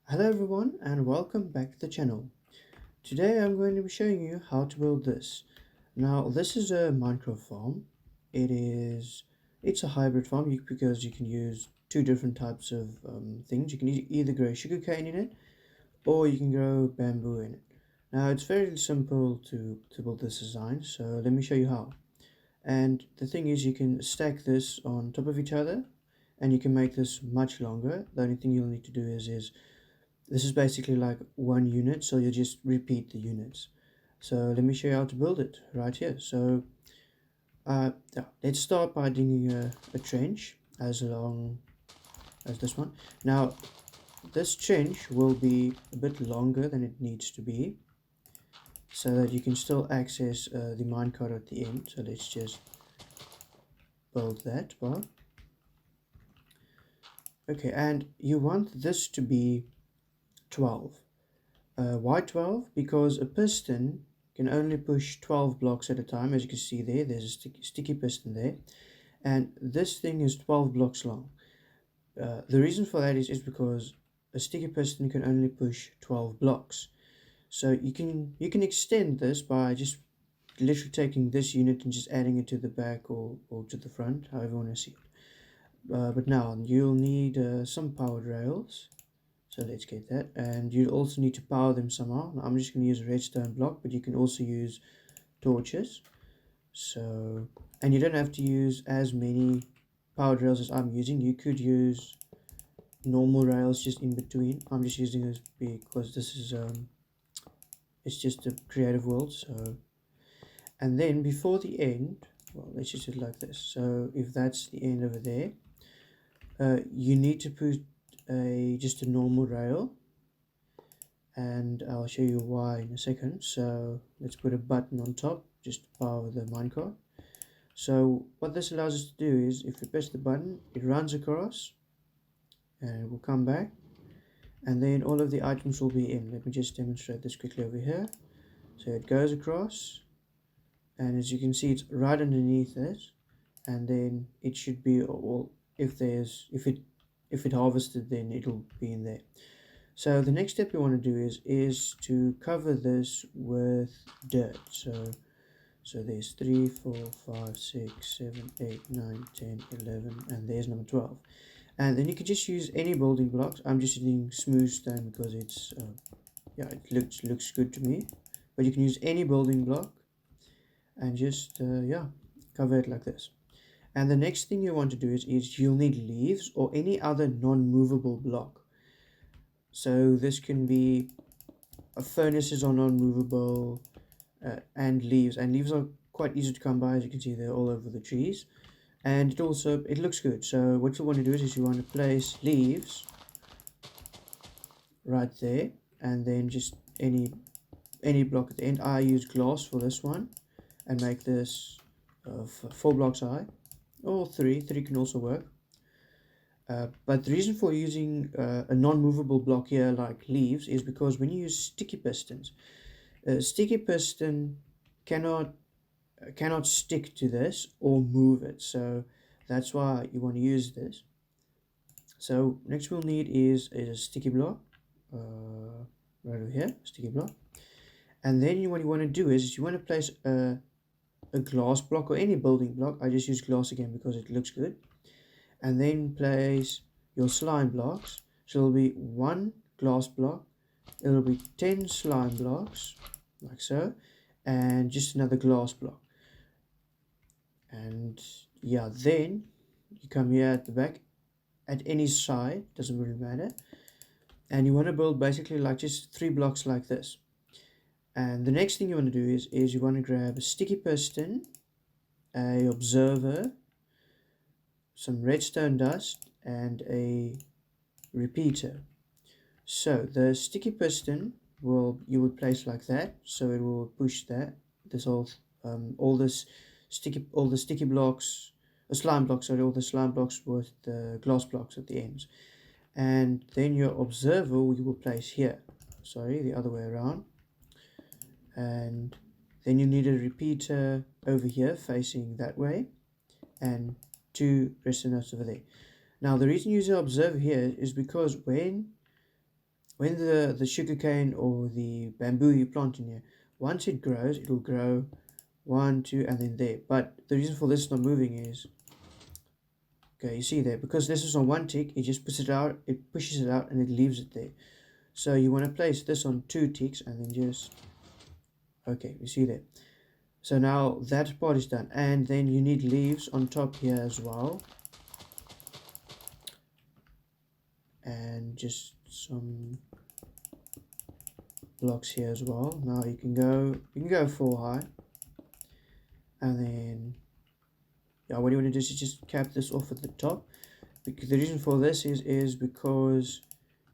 Hello everyone and welcome back to the channel. Today I'm going to be showing you how to build this. Now this is a Minecraft farm. It's a hybrid farm because you can use two different types of things. You can either grow sugarcane in it or you can grow bamboo in it. Now it's very simple to build this design, so let me show you how. And the thing is, you can stack this on top of each other and you can make this much longer. The only thing you'll need to do is this is basically like one unit, so you just repeat the units. So let me show you how to build it right here. So yeah, let's start by digging a trench as long as this one. Now this trench will be a bit longer than it needs to be so that you can still access the minecart at the end. So let's just build that part. Okay, and you want this to be 12. Why 12? Because a piston can only push 12 blocks at a time. As you can see there, there's a sticky piston there. And this thing is 12 blocks long. The reason for that is because a sticky piston can only push 12 blocks. So you can extend this by just literally taking this unit and just adding it to the back or to the front, however you want to see it. But now you'll need some powered rails. So let's get that. And you also need to power them somehow. Now, I'm just going to use a redstone block, but you can also use torches. So, and you don't have to use as many powered rails as I'm using. You could use normal rails just in between. I'm just using this because this is it's just a creative world. So, and then before the end, well, let's just do it like this. So if that's the end over there, you need to put just a normal rail, and I'll show you why in a second. So let's put a button on top just to power the minecart. So what this allows us to do is if we press the button, it runs across and it will come back, and then all of the items will be in. Let me just demonstrate this quickly over here. So it goes across, and as you can see, it's right underneath it, and then it should be, well, if it harvested, then it'll be in there. So the next step you want to do is to cover this with dirt. So there's 3, 4, 5, 6, 7, 8, 9, 10, 11, and there's number 12. And then you can just use any building blocks. I'm just using smooth stone because it's yeah, it looks good to me. But you can use any building block and just yeah, cover it like this. And the next thing you want to do is you'll need leaves or any other non-movable block. So this can be furnaces are non-movable, and leaves are quite easy to come by. As you can see, they're all over the trees, and it looks good. So what you want to do is you want to place leaves right there, and then just any block at the end. I use glass for this one and make this 4 blocks high, or three can also work. But the reason for using a non-movable block here like leaves is because when you use sticky pistons, a sticky piston cannot stick to this or move it, so that's why you want to use this. So next we'll need is a sticky block, right over here, sticky block. And then what you want to do is you want to place a glass block or any building block. I just use glass again because it looks good. And then place your slime blocks. So it'll be one glass block, it'll be 10 slime blocks like so, and just another glass block. And yeah, then you come here at the back, at any side, doesn't really matter, and you want to build basically like just 3 blocks like this. And the next thing you want to do is you want to grab a sticky piston, a observer, some redstone dust, and a repeater. So the sticky piston you would place like that, so it will push this all the sticky blocks, slime blocks, sorry, all the slime blocks with the glass blocks at the ends. And then your observer you will place here, sorry, the other way around. And then you need a repeater over here facing that way, and 2 redstone nuts over there. Now the reason you use the observer here is because when when the sugarcane or the bamboo you plant in here, once it grows, it will grow one, two, and then there. But the reason for this not moving is, okay, you see there, because this is on one tick, it just pushes it out, and it leaves it there. So you want to place this on two ticks and then just, okay, you see there. So now that part is done, and then you need leaves on top here as well, and just some blocks here as well. Now you can go 4 high, and then yeah, what you want to do is just cap this off at the top. Because the reason for this is because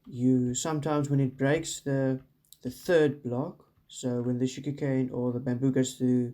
you sometimes when it breaks the third block, so when the sugarcane or the bamboo goes to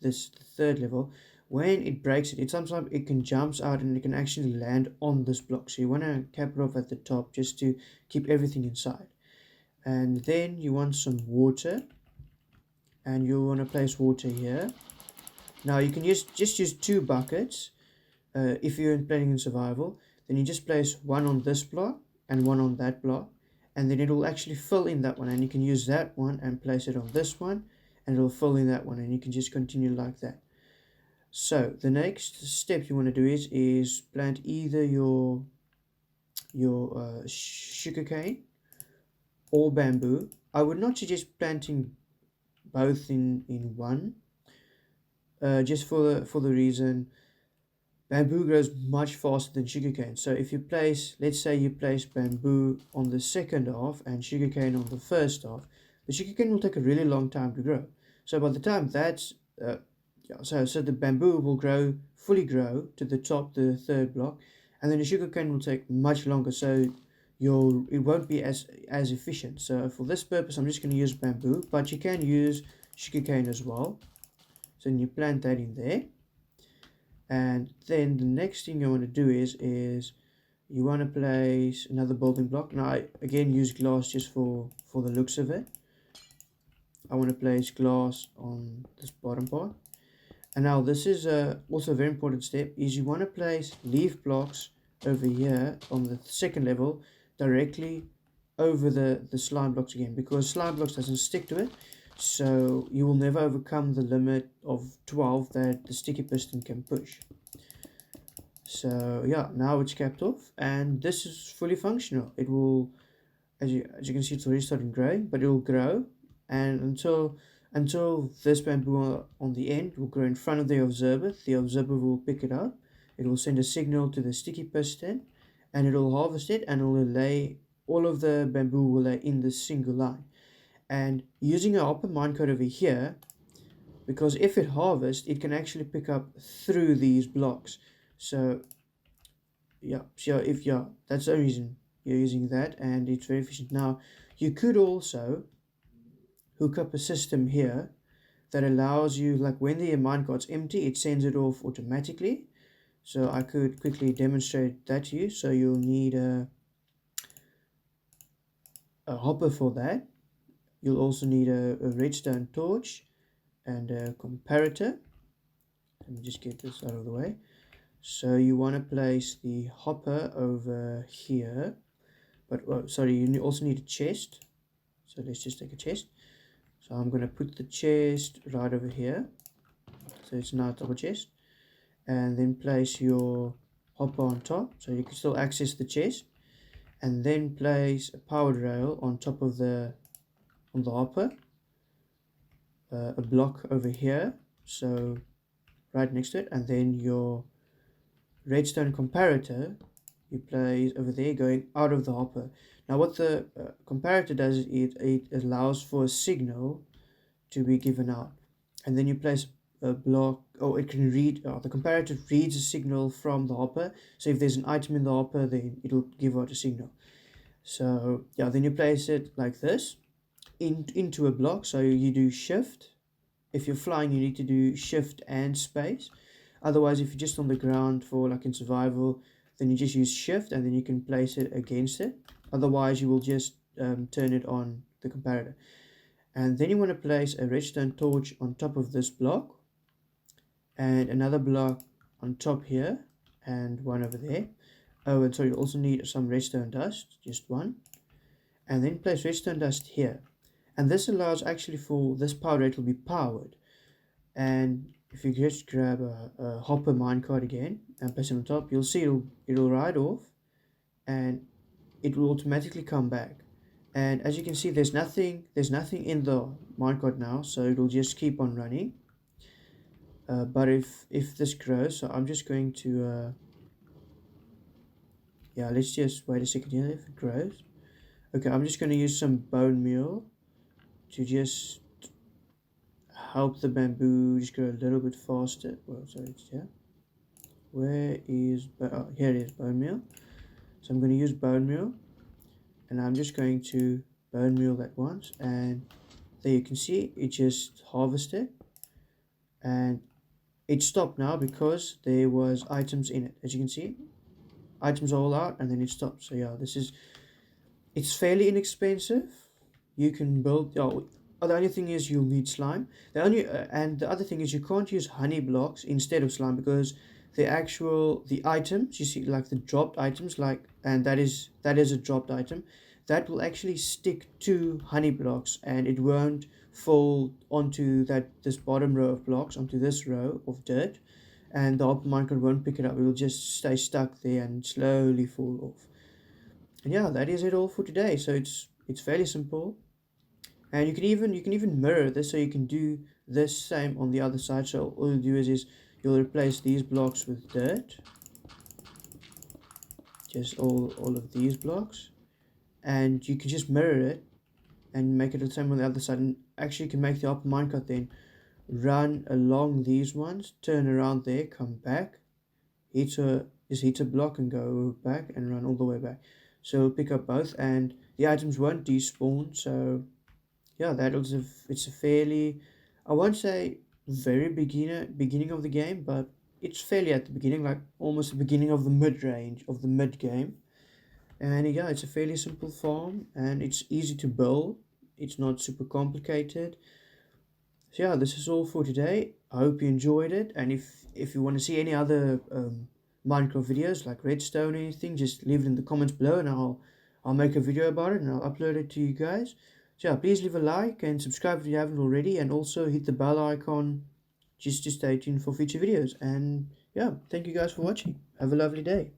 this third level, when it breaks it sometimes it can jumps out and it can actually land on this block. So you want to cap it off at the top just to keep everything inside. And then you want some water, and you want to place water here. Now you can just use 2 buckets if you're planning in survival. Then you just place one on this block and one on that block, and then it will actually fill in that one, and you can use that one and place it on this one, and it will fill in that one, and you can just continue like that. So the next step you want to do is plant either your sugarcane or bamboo. I would not suggest planting both in one, just for the reason bamboo grows much faster than sugarcane. So if you place, let's say you place bamboo on the second half and sugarcane on the first half, the sugarcane will take a really long time to grow. So by the time that's yeah, so the bamboo will fully grow to the top, the third block, and then the sugarcane will take much longer. So it won't be as efficient. So for this purpose, I'm just going to use bamboo, but you can use sugarcane as well. So then you plant that in there. And then the next thing you want to do is you want to place another building block. Now I again use glass just for the looks of it. I want to place glass on this bottom part. And now this is also a very important step, is you want to place leaf blocks over here on the second level directly over the slime blocks again, because slime blocks doesn't stick to it. So you will never overcome the limit of 12 that the sticky piston can push. So yeah, now it's capped off, and this is fully functional. It will, as you can see, it's already starting growing, but it will grow, and until this bamboo on the end will grow in front of the observer will pick it up. It will send a signal to the sticky piston, and it will harvest it, and it will lay all of the bamboo will lay in this single line. And using a hopper minecart over here, because if it harvests, it can actually pick up through these blocks. So yeah, that's the reason you're using that, and it's very efficient. Now you could also hook up a system here that allows you, like when the minecart's empty, it sends it off automatically. So I could quickly demonstrate that to you. So you'll need a hopper for that. You'll also need a redstone torch and a comparator. Let me just get this out of the way. So you want to place the hopper over here, but sorry, you also need a chest. So let's just take a chest. So I'm going to put the chest right over here, so it's not a double chest, and then place your hopper on top so you can still access the chest, and then place a powered rail on top of the hopper, a block over here, so right next to it, and then your redstone comparator you place over there going out of the hopper. Now what the comparator does is it allows for a signal to be given out, and then you place a block, or it can read, the comparator reads a signal from the hopper. So if there's an item in the hopper, then it'll give out a signal. So yeah, then you place it like this into a block. So you do shift. If you're flying, you need to do shift and space. Otherwise, if you're just on the ground for like in survival, then you just use shift and then you can place it against it. Otherwise, you will just turn it on the comparator. And then you want to place a redstone torch on top of this block, and another block on top here, and one over there. Oh, and sorry, you also need some redstone dust, just one. and then place redstone dust here. And this allows actually for this power rate will be powered. And if you just grab a hopper minecart again and place it on top, you'll see it'll ride off, and it will automatically come back. And as you can see, there's nothing in the minecart now, so it'll just keep on running. But if this grows, so I'm just going to yeah, let's just wait a second here. If it grows, okay, I'm just going to use some bone meal to just help the bamboo just grow a little bit faster. Well, sorry, it's here. Where is oh, here it is, bone meal. So I'm going to use bone meal, and I'm just going to bone meal that once, and there you can see it just harvested, and it stopped now because there was items in it. As you can see, items are all out, and then it stopped. So yeah, it's fairly inexpensive. You can build. Oh, the only thing is you'll need slime. And the other thing is you can't use honey blocks instead of slime, because the items you see, like the dropped items, and that is a dropped item, that will actually stick to honey blocks, and it won't fall onto this bottom row of blocks, onto this row of dirt, and the hopper minecart won't pick it up. It will just stay stuck there and slowly fall off. And yeah, that is it all for today. So it's fairly simple, and you can even mirror this, so you can do this same on the other side. So all you do is you'll replace these blocks with dirt, just all of these blocks, and you can just mirror it and make it the same on the other side. And actually you can make the hopper minecart then run along these ones, turn around there, come back, hit a block and go back and run all the way back. So it'll pick up both, and the items won't despawn. So yeah, it's a fairly, I won't say very beginning of the game, but it's fairly at the beginning, like almost the beginning of the mid range of the mid game. And yeah, it's a fairly simple farm, and it's easy to build. It's not super complicated. So yeah, this is all for today. I hope you enjoyed it, and if you want to see any other Minecraft videos like Redstone or anything, just leave it in the comments below, and I'll make a video about it and I'll upload it to you guys. So yeah, please leave a like and subscribe if you haven't already, and also hit the bell icon just to stay tuned for future videos. And yeah, thank you guys for watching. Have a lovely day.